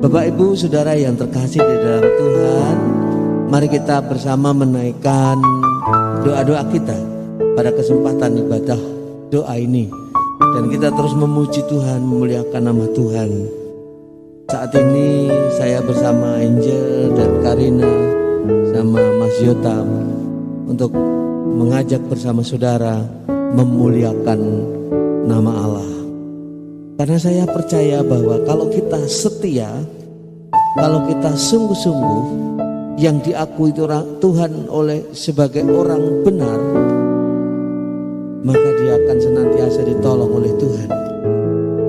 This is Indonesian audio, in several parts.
Bapak Ibu Saudara yang terkasih di dalam Tuhan, mari kita bersama menaikkan doa-doa kita pada kesempatan ibadah doa ini. Dan kita terus memuji Tuhan, memuliakan nama Tuhan. Saat ini saya bersama Angel dan Karina sama Mas Yotam untuk mengajak bersama saudara memuliakan nama Allah. Karena saya percaya bahwa kalau kita setia, kalau kita sungguh-sungguh, yang diakui Tuhan oleh sebagai orang benar, maka dia akan senantiasa ditolong oleh Tuhan.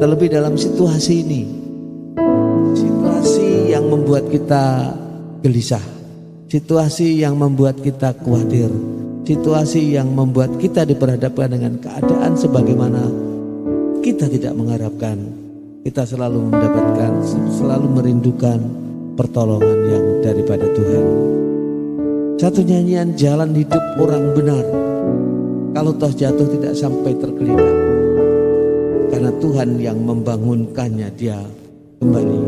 Terlebih dalam situasi ini, situasi yang membuat kita gelisah, situasi yang membuat kita khawatir, situasi yang membuat kita diperhadapkan dengan keadaan sebagaimana kita tidak mengharapkan. Kita selalu mendapatkan, selalu merindukan pertolongan yang daripada Tuhan. Satu nyanyian jalan hidup orang benar, kalau toh jatuh tidak sampai tergeletak, karena Tuhan yang membangunkannya, dia kembali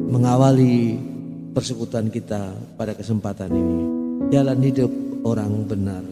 mengawali persekutuan kita pada kesempatan ini. Jalan hidup orang benar.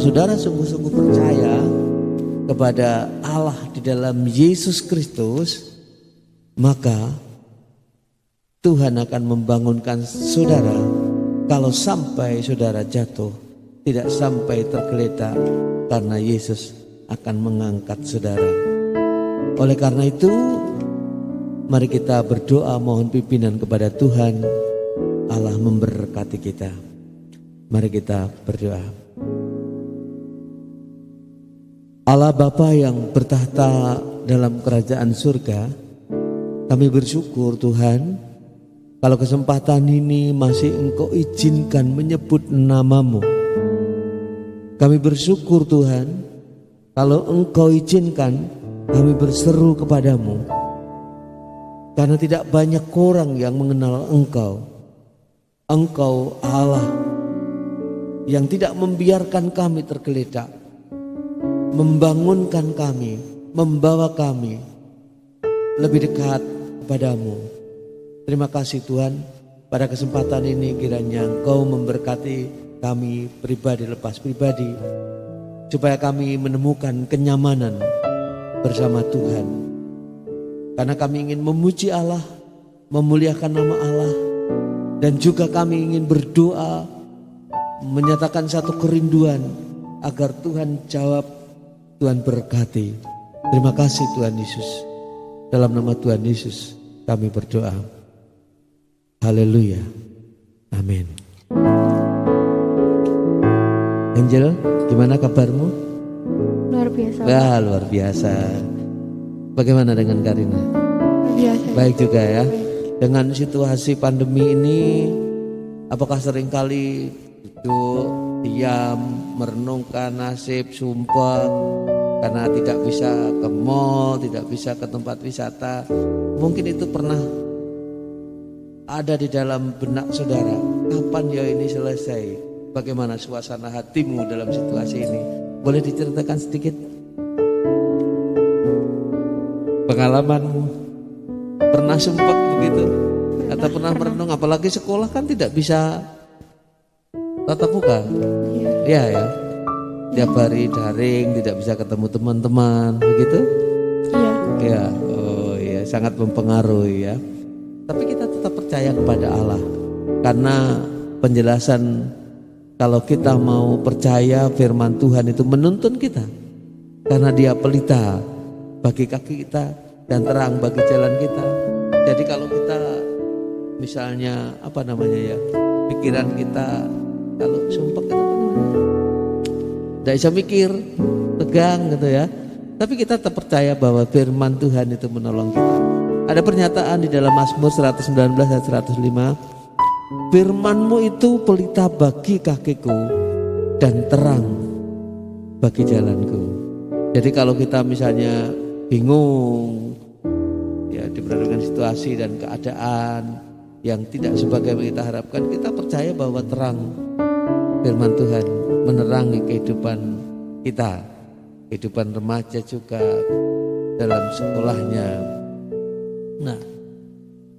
Saudara sungguh-sungguh percaya kepada Allah di dalam Yesus Kristus, maka Tuhan akan membangunkan saudara. Kalau sampai saudara jatuh, tidak sampai tergeletak, karena Yesus akan mengangkat saudara. Oleh karena itu, mari kita berdoa mohon pimpinan kepada Tuhan. Allah memberkati kita. Mari kita berdoa. Allah Bapa yang bertahta dalam kerajaan surga, kami bersyukur Tuhan, kalau kesempatan ini masih Engkau izinkan menyebut nama-Mu. Kami bersyukur Tuhan, kalau Engkau izinkan kami berseru kepadamu, karena tidak banyak orang yang mengenal Engkau. Engkau Allah yang tidak membiarkan kami tergeletak, membangunkan kami, membawa kami lebih dekat kepadamu. Terima kasih Tuhan, pada kesempatan ini kiranya Engkau memberkati kami pribadi lepas pribadi, supaya kami menemukan kenyamanan bersama Tuhan. Karena kami ingin memuji Allah, memuliakan nama Allah, dan juga kami ingin berdoa, menyatakan satu kerinduan agar Tuhan jawab, Tuhan berkati. Terima kasih Tuhan Yesus. Dalam nama Tuhan Yesus kami berdoa. Haleluya. Amin. Angel, gimana kabarmu? Luar biasa. Wah, luar biasa. Bagaimana dengan Karina? Biasa. Baik juga ya. Dengan situasi pandemi ini, apakah seringkali duduk, diam, merenungkan nasib, sumpah, karena tidak bisa ke mall, tidak bisa ke tempat wisata. Mungkin itu pernah ada di dalam benak saudara. Kapan ya ini selesai? Bagaimana suasana hatimu dalam situasi ini? Boleh diceritakan sedikit pengalamanmu? Pernah sumpah begitu? Atau pernah merenung? Apalagi sekolah kan tidak bisa tatap muka. Iya ya. Tiap hari daring, tidak bisa ketemu teman-teman, begitu? Iya. Iya. Oh iya, sangat mempengaruhi ya. Tapi kita tetap percaya kepada Allah. Karena penjelasan kalau kita mau percaya firman Tuhan itu menuntun kita. Karena dia pelita bagi kaki kita dan terang bagi jalan kita. Jadi kalau kita misalnya pikiran kita kalau sumpah kita tidak bisa mikir, tegang gitu ya. Tapi kita tetap percaya bahwa firman Tuhan itu menolong kita. Ada pernyataan di dalam Mazmur 119 dan 105. Firman-Mu itu pelita bagi kakiku dan terang bagi jalanku. Jadi kalau kita misalnya bingung, ya diperhadapkan situasi dan keadaan yang tidak sebagaimana kita harapkan, kita percaya bahwa terang firman Tuhan menerangi kehidupan kita, kehidupan remaja juga dalam sekolahnya. Nah,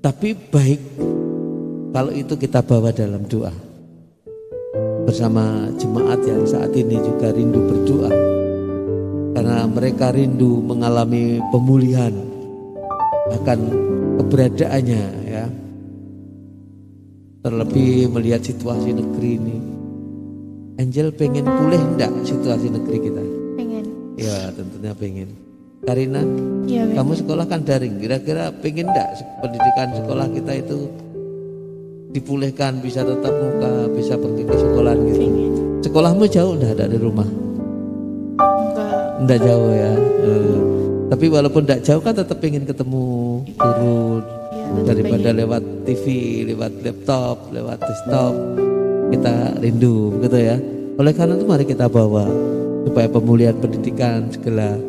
tapi baik kalau itu kita bawa dalam doa. Bersama jemaat yang saat ini juga rindu berdoa. Karena mereka rindu mengalami pemulihan akan keberadaannya ya. Terlebih melihat situasi negeri ini. Angel pengen pulih enggak situasi negeri kita? Pengen. Ya tentunya pengen. Karina, Iya, kamu sekolah kan daring, kira-kira pengen enggak pendidikan sekolah kita itu dipulihkan, bisa tatap muka, bisa pergi ke sekolah gitu? pengen. Sekolahmu jauh enggak dari rumah? Enggak jauh ya. Tapi walaupun enggak jauh kan tetap pengen ketemu guru daripada pengen. Lewat TV, lewat laptop, lewat desktop. Kita rindu gitu ya. Oleh karena itu mari kita bawa supaya pemulihan pendidikan segala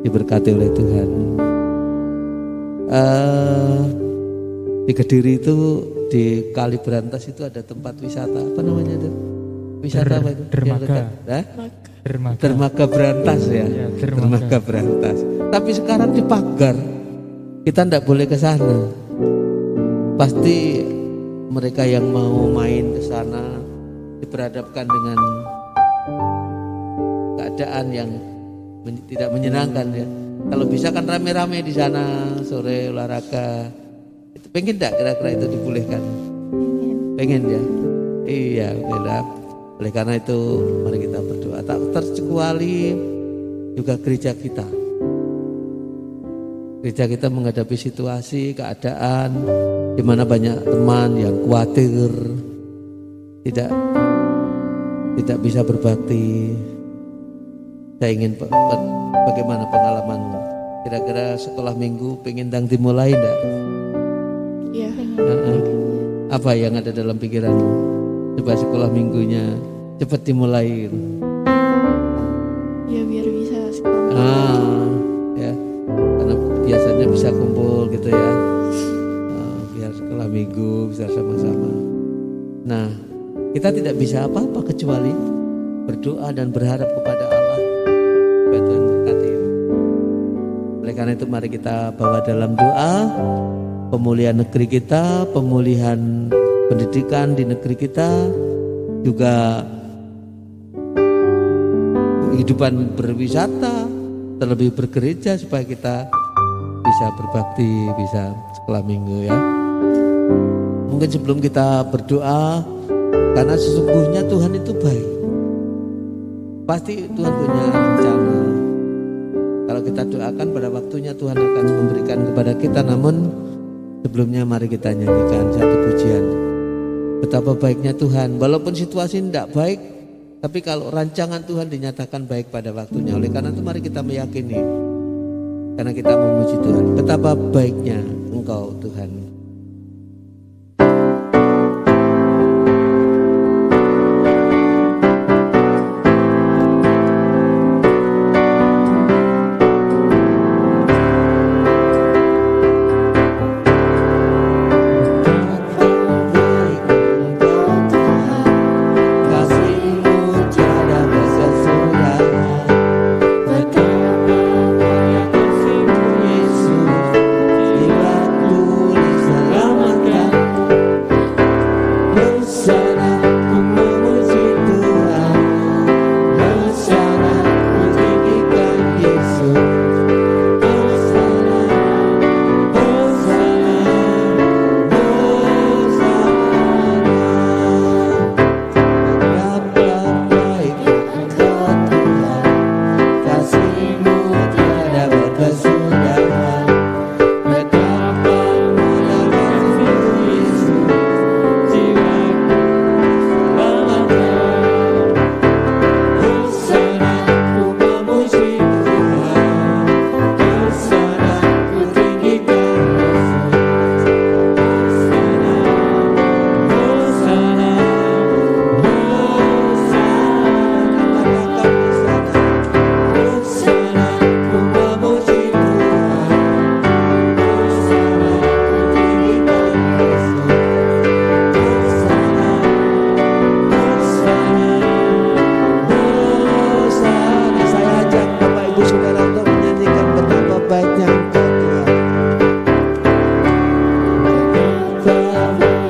diberkati oleh Tuhan. Di Kediri itu di Kali Berantas itu ada tempat wisata, apa namanya itu? Wisata apa itu? Dermaga. Dermaga Berantas ya. Dermaga Berantas. Tapi sekarang dipagar. Kita tidak boleh ke sana. Pasti mereka yang mau main ke sana diperhadapkan dengan keadaan yang tidak menyenangkan ya. Kalau bisa kan rame-rame di sana sore olahraga. Pengen enggak kira-kira itu dibolehkan? Pengen ya? Iya, okelah. Oleh karena itu mari kita berdoa. Tak terkecuali juga gereja kita. Gereja kita menghadapi situasi, keadaan di mana banyak teman yang khawatir, tidak bisa berbakti. Saya ingin bagaimana pengalamanmu? Kira-kira sekolah minggu pengen dimulai enggak? Iya. Apa yang ada dalam pikiranmu? Coba sekolah minggunya cepat dimulai. Ya biar bisa sekolah. Ya. Karena biasanya bisa kumpul gitu ya. Biar sekolah minggu bisa sama-sama. Nah, kita tidak bisa apa-apa kecuali berdoa dan berharap kepada Allah. Tuhan berkati. Oleh karena itu mari kita bawa dalam doa pemulihan negeri kita, pemulihan pendidikan di negeri kita, juga kehidupan berwisata, terlebih bergereja supaya kita bisa berbakti, bisa sekolah minggu ya. Mungkin sebelum kita berdoa, karena sesungguhnya Tuhan itu baik. Pasti Tuhan punya rencana. Kalau kita doakan pada waktunya Tuhan akan memberikan kepada kita. Namun sebelumnya mari kita nyanyikan satu pujian. Betapa baiknya Tuhan, walaupun situasi tidak baik, tapi kalau rancangan Tuhan dinyatakan baik pada waktunya. Oleh karena itu mari kita meyakini, karena kita memuji Tuhan. Betapa baiknya Engkau Tuhan.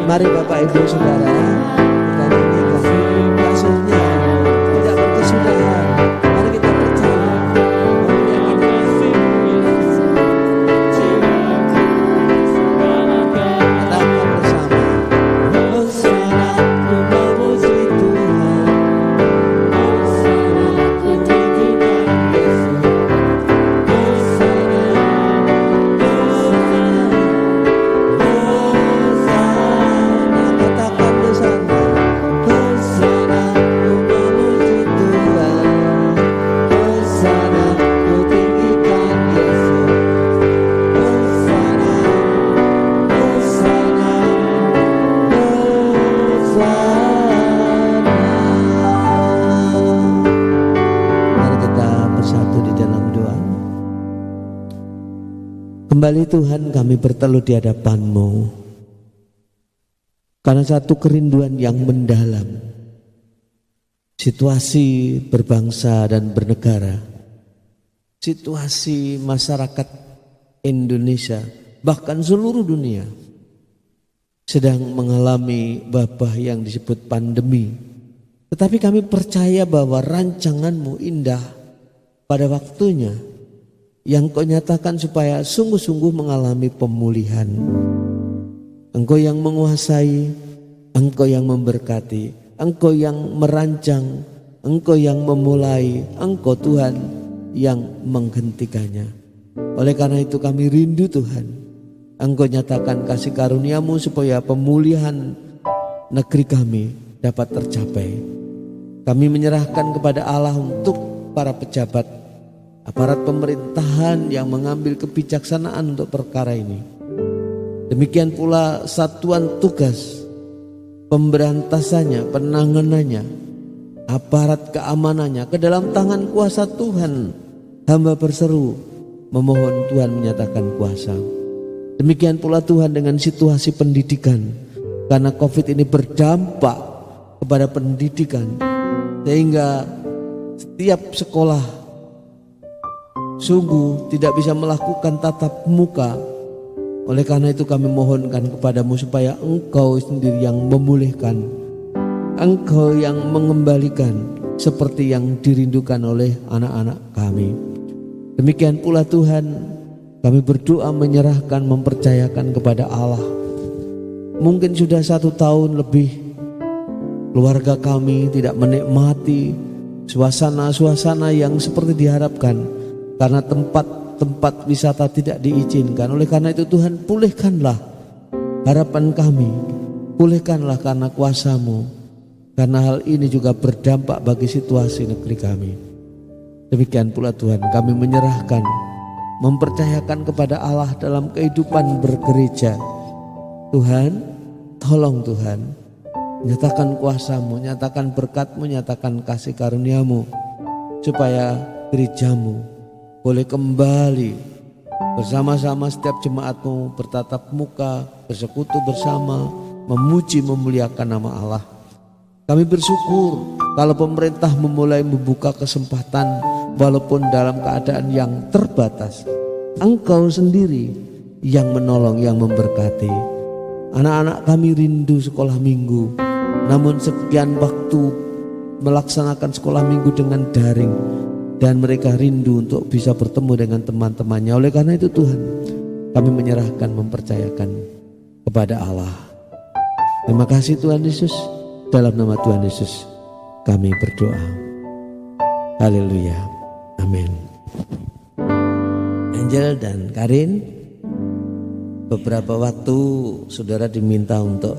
Mari Bapak Ibu Saudara, kita nyanyikan kasihnya tidak berkesudahan. Mari kita percaya katakan bersama, Hosana ku memuji Tuhan, Hosana ku tinggikan Yesus, Hosana, Hosana, Hosana, katakan bersama, Hosana ku memuji Tuhan, Hosana ku tinggikan Yesus, Hosana, Hosana, Hosana. Mari kita bersatu di dalam doa. Kembali Tuhan, kami bertelut di hadapan-Mu karena satu kerinduan yang mendalam. Situasi berbangsa dan bernegara, situasi masyarakat Indonesia, bahkan seluruh dunia sedang mengalami wabah yang disebut pandemi. Tetapi kami percaya bahwa rancangan-Mu indah pada waktunya, yang Kau nyatakan supaya sungguh-sungguh mengalami pemulihan. Engkau yang menguasai, Engkau yang memberkati, Engkau yang merancang, Engkau yang memulai, Engkau Tuhan yang menghentikannya. Oleh karena itu kami rindu Tuhan, Engkau nyatakan kasih karunia-Mu supaya pemulihan negeri kami dapat tercapai. Kami menyerahkan kepada Allah untuk para pejabat, aparat pemerintahan yang mengambil kebijaksanaan untuk perkara ini. Demikian pula satuan tugas pemberantasannya, penanganannya, aparat keamanannya ke dalam tangan kuasa Tuhan. Hamba berseru memohon Tuhan menyatakan kuasa. Demikian pula Tuhan dengan situasi pendidikan, karena COVID ini berdampak kepada pendidikan, sehingga setiap sekolah sungguh tidak bisa melakukan tatap muka. Oleh karena itu kami mohonkan kepadamu supaya Engkau sendiri yang memulihkan, Engkau yang mengembalikan seperti yang dirindukan oleh anak-anak kami. Demikian pula Tuhan, kami berdoa menyerahkan, mempercayakan kepada Allah. Mungkin sudah 1 tahun lebih keluarga kami tidak menikmati suasana-suasana yang seperti diharapkan karena tempat wisata tidak diizinkan. Oleh karena itu Tuhan, pulihkanlah harapan kami, pulihkanlah karena kuasa-Mu, karena hal ini juga berdampak bagi situasi negeri kami. Demikian pula Tuhan, kami menyerahkan, mempercayakan kepada Allah dalam kehidupan bergereja. Tuhan, tolong Tuhan, nyatakan kuasa-Mu, nyatakan berkat-Mu, nyatakan kasih karunia-Mu, supaya gereja-Mu boleh kembali bersama-sama setiap jemaat-Mu bertatap muka, bersekutu bersama, memuji memuliakan nama Allah. Kami bersyukur kalau pemerintah memulai membuka kesempatan walaupun dalam keadaan yang terbatas. Engkau sendiri yang menolong, yang memberkati. Anak-anak kami rindu sekolah minggu, namun sekian waktu melaksanakan sekolah minggu dengan daring, dan mereka rindu untuk bisa bertemu dengan teman-temannya. Oleh karena itu Tuhan, kami menyerahkan, mempercayakan kepada Allah. Terima kasih Tuhan Yesus. Dalam nama Tuhan Yesus kami berdoa. Haleluya. Amin. Angel dan Karin, beberapa waktu saudara diminta untuk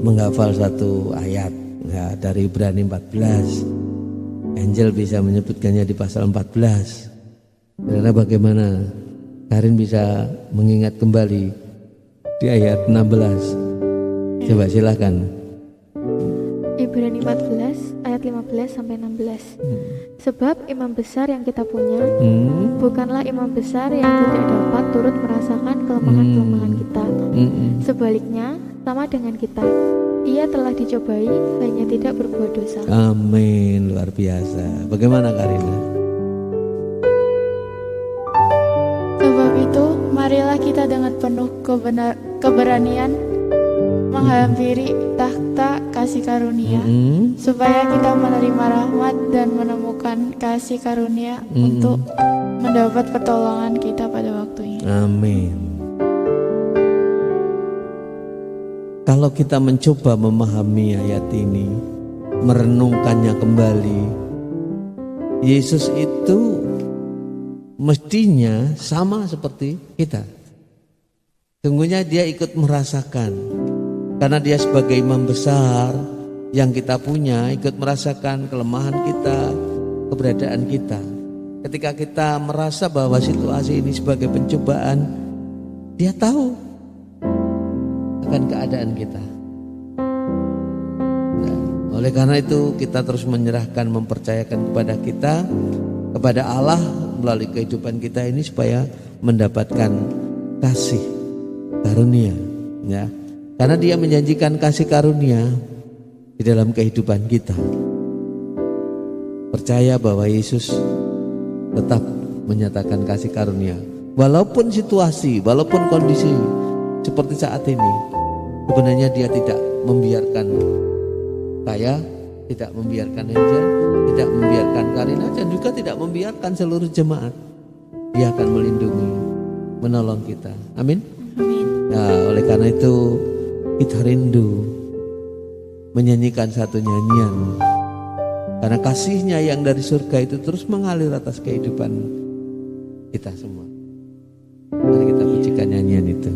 menghafal satu ayat ya, dari Ibrani 14. Angel bisa menyebutkannya di pasal 14. Saudara bagaimana? Karin bisa mengingat kembali di ayat 16. Coba silakan. Ibrani 14 ayat 15 sampai 16. Sebab imam besar yang kita punya bukanlah imam besar yang tidak dapat turut merasakan kelemahan-kelemahan kita. Sebaliknya, sama dengan kita, ia telah dicobai, hanya tidak berbuat dosa. Amin, luar biasa. Bagaimana Karina? Sebab itu, marilah kita dengan penuh keberanian menghampiri takhta kasih karunia, supaya kita menerima rahmat dan menemukan kasih karunia untuk mendapat pertolongan kita pada waktunya. Amin. Kalau kita mencoba memahami ayat ini, merenungkannya kembali, Yesus itu mestinya sama seperti kita. Sungguhnya dia ikut merasakan, karena dia sebagai imam besar yang kita punya, ikut merasakan kelemahan kita, keberadaan kita. Ketika kita merasa bahwa situasi ini sebagai pencobaan, dia tahu akan keadaan kita. Nah, oleh karena itu kita terus menyerahkan, mempercayakan kepada Allah melalui kehidupan kita ini supaya mendapatkan kasih karunia, ya. Karena dia menjanjikan kasih karunia di dalam kehidupan kita. Percaya bahwa Yesus tetap menyatakan kasih karunia, walaupun situasi, walaupun kondisi seperti saat ini. Sebenarnya dia tidak membiarkan saya, tidak membiarkan Angel, tidak membiarkan Karina, dan juga tidak membiarkan seluruh jemaat. Dia akan melindungi, menolong kita. Amin. Amin. Nah, oleh karena itu kita rindu menyanyikan satu nyanyian, karena kasihnya yang dari surga itu terus mengalir atas kehidupan kita semua. Mari kita pujikan nyanyian itu.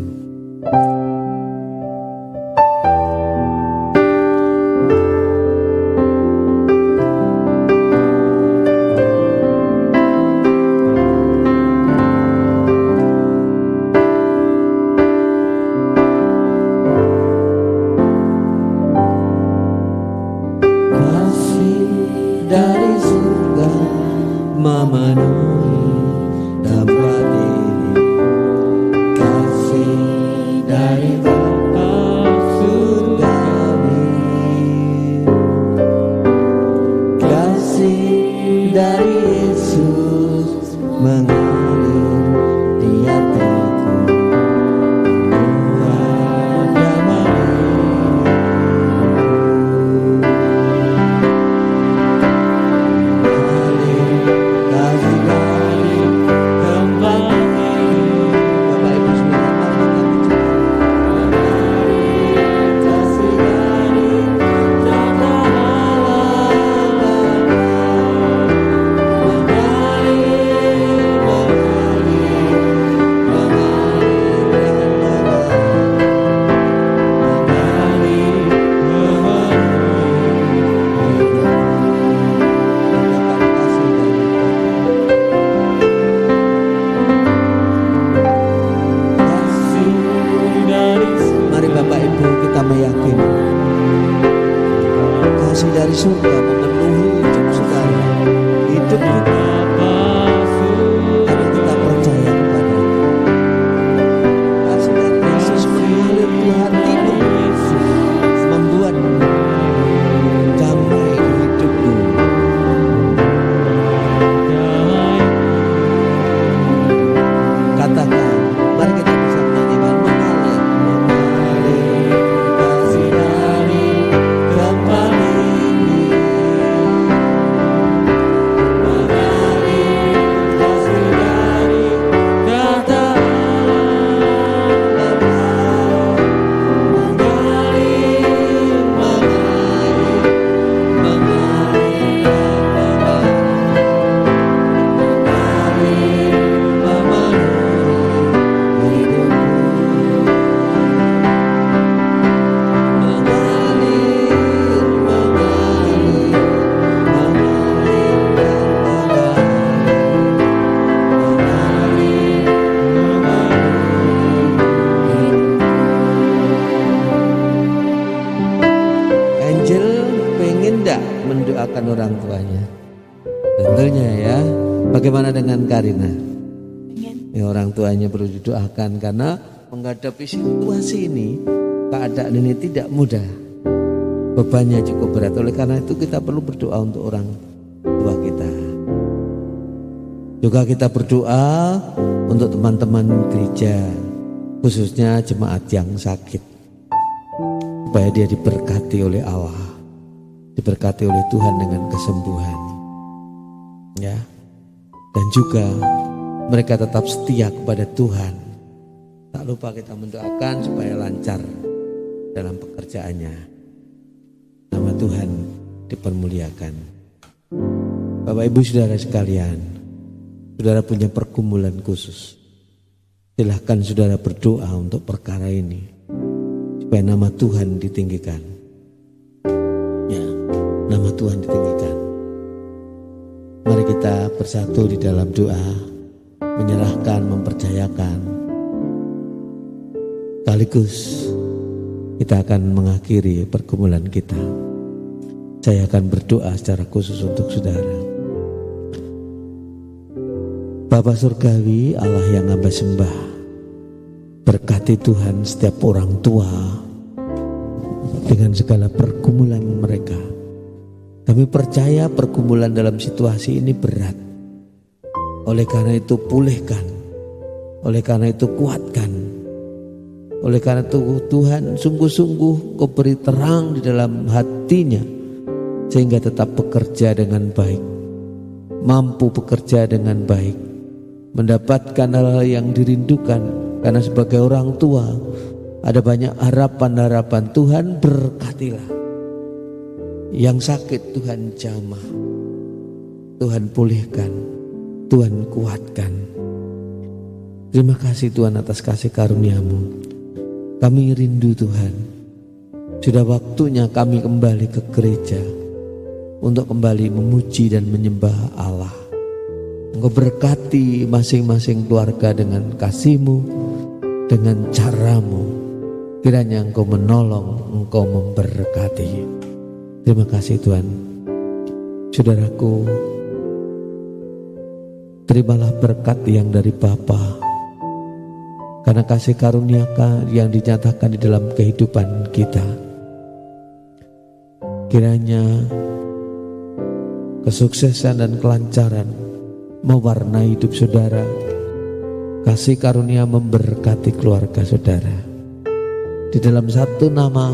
kasih dari surga memenuhi hidup saudara, hidup kita, karena kita percaya kepada kasih dari Yesus mengalir di hatimu, membuat damai di hidupmu. Katakan, mari kita bisa menyanyikan mengalir, mengalir kasih dari tempat ini, mengalir kasih dari kata Allah, mengalir, mengalir, mengalir, Angel pengen enggak mendoakan orang tuanya? Tentunya ya. Bagaimana dengan Karina? Ya, orang tuanya perlu didoakan karena menghadapi situasi ini, keadaan ini tidak mudah. Bebannya cukup berat. Oleh karena itu kita perlu berdoa untuk orang tua kita. Juga kita berdoa untuk teman-teman gereja, khususnya jemaat yang sakit, supaya dia diberkati oleh Allah, diberkati oleh Tuhan dengan kesembuhan. Ya. Dan juga mereka tetap setia kepada Tuhan. Tak lupa kita mendoakan supaya lancar dalam pekerjaannya. Nama Tuhan dipermuliakan. Bapak Ibu Saudara sekalian, saudara punya pergumulan khusus. Silahkan saudara berdoa untuk perkara ini, supaya nama Tuhan ditinggikan. Ya, nama Tuhan ditinggikan. Mari kita bersatu di dalam doa, menyerahkan, mempercayakan. Sekaligus kita akan mengakhiri pergumulan kita. Saya akan berdoa secara khusus untuk saudara. Bapa Surgawi, Allah yang hamba sembah, berkati Tuhan setiap orang tua dengan segala pergumulan mereka. Kami percaya pergumulan dalam situasi ini berat. Oleh karena itu pulihkan. Oleh karena itu kuatkan. Oleh karena itu Tuhan sungguh-sungguh Kau beri terang di dalam hatinya, sehingga tetap bekerja dengan baik, mampu bekerja dengan baik, mendapatkan hal yang dirindukan. Karena sebagai orang tua ada banyak harapan-harapan. Tuhan berkatilah. Yang sakit Tuhan jamah, Tuhan pulihkan, Tuhan kuatkan. Terima kasih Tuhan atas kasih karunia-Mu. Kami rindu Tuhan. Sudah waktunya kami kembali ke gereja untuk kembali memuji dan menyembah Allah. Engkau berkati masing-masing keluarga dengan kasih-Mu, dengan cara-Mu. Kiranya Engkau menolong, Engkau memberkati. Terima kasih Tuhan. Saudaraku, terimalah berkat yang dari Bapa, karena kasih karunia yang dinyatakan di dalam kehidupan kita. Kiranya kesuksesan dan kelancaran mewarnai hidup saudara. Kasih karunia memberkati keluarga saudara. Di dalam satu nama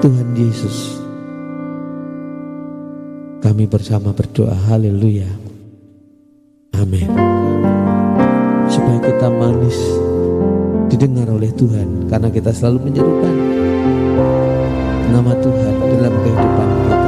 Tuhan Yesus, kami bersama berdoa, haleluya, amin. Supaya kita manis didengar oleh Tuhan, karena kita selalu menyerukan nama Tuhan dalam kehidupan kita.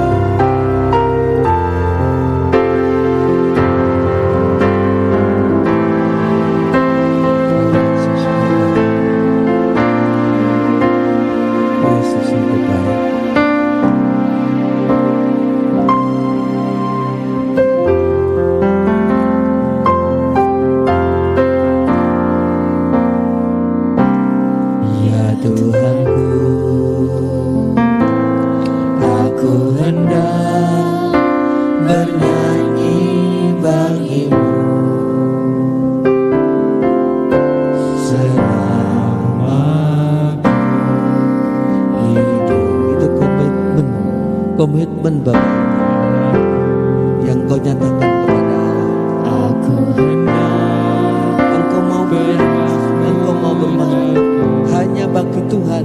komitmen Bapak yang kau nyatakan kepada Allah. Aku hendak Engkau mau bermasuk hanya bagi Tuhan.